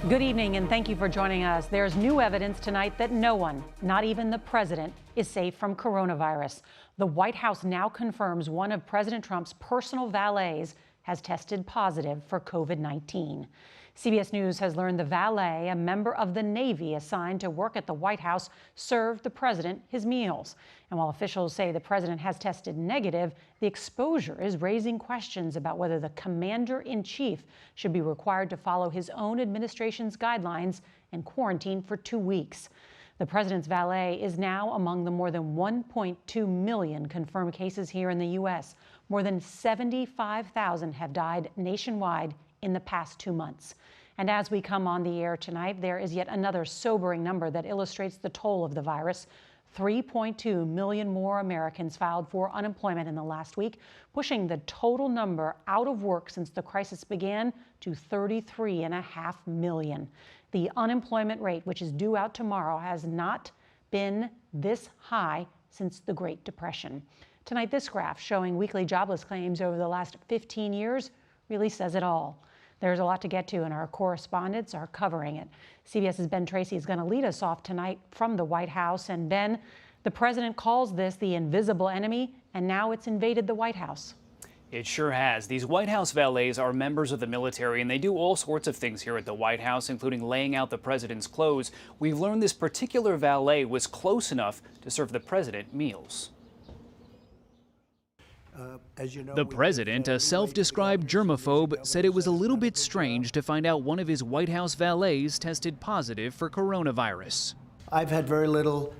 Good evening, and thank you for joining us. There's new evidence tonight that no one, not even the president, is safe from coronavirus. The White House now confirms one of President Trump's personal valets has tested positive for COVID-19. CBS News has learned the valet, a member of the Navy assigned to work at the White House, served the president his meals. And while officials say the president has tested negative, the exposure is raising questions about whether the commander-in-chief should be required to follow his own administration's guidelines and quarantine for 2 weeks. The president's valet is now among the more than 1.2 million confirmed cases here in the U.S. More than 75,000 have died nationwide in the past 2 months. And as we come on the air tonight, there is yet another sobering number that illustrates the toll of the virus. 3.2 million more Americans filed for unemployment in the last week, pushing the total number out of work since the crisis began to 33.5 million. The unemployment rate, which is due out tomorrow, has not been this high since the Great Depression. Tonight, this graph showing weekly jobless claims over the last 15 years really says it all. There's a lot to get to, and our correspondents are covering it. CBS's Ben Tracy is going to lead us off tonight from the White House. And Ben, the president calls this the invisible enemy, and now it's invaded the White House. It sure has. These White House valets are members of the military, and they do all sorts of things here at the White House, including laying out the president's clothes. We've learned this particular valet was close enough to serve the president meals. The president, a self-described germaphobe, said it was a little bit strange to find out one of his White House valets tested positive for coronavirus. I've had very little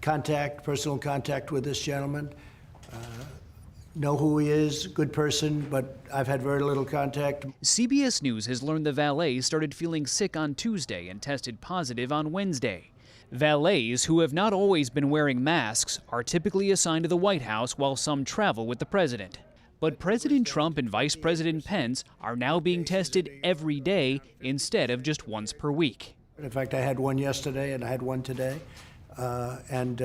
personal contact with this gentleman. Know who he is, good person, but I've had very little contact. CBS News has learned the valet started feeling sick on Tuesday and tested positive on Wednesday. Valets, who have not always been wearing masks, are typically assigned to the White House while some travel with the president. But President Trump and Vice President Pence are now being tested every day instead of just once per week. In fact, I had one yesterday and I had one today, and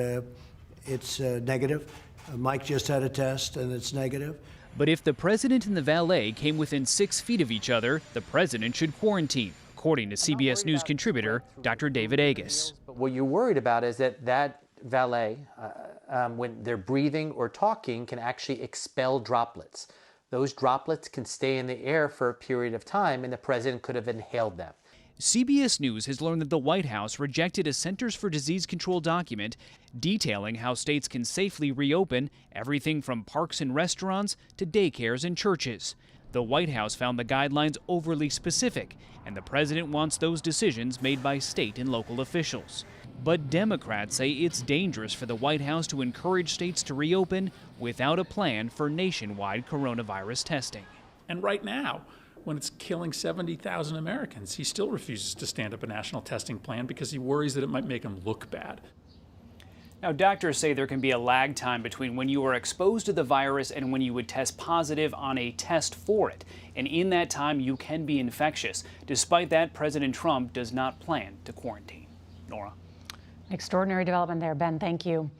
it's negative. Mike just had a test and it's negative. But if the president and the valet came within 6 feet of each other, the president should quarantine, according to CBS News contributor Dr. David Agus. But what you're worried about is that valet, when they're breathing or talking, can actually expel droplets. Those droplets can stay in the air for a period of time, and the president could have inhaled them. CBS News has learned that the White House rejected a Centers for Disease Control document detailing how states can safely reopen everything from parks and restaurants to daycares and churches. The White House found the guidelines overly specific, and the president wants those decisions made by state and local officials. But Democrats say it's dangerous for the White House to encourage states to reopen without a plan for nationwide coronavirus testing. And right now, when it's killing 70,000 Americans, he still refuses to stand up a national testing plan because he worries that it might make him look bad. Now, doctors say there can be a lag time between when you are exposed to the virus and when you would test positive on a test for it. And in that time, you can be infectious. Despite that, President Trump does not plan to quarantine. Nora. Extraordinary development there, Ben. Thank you.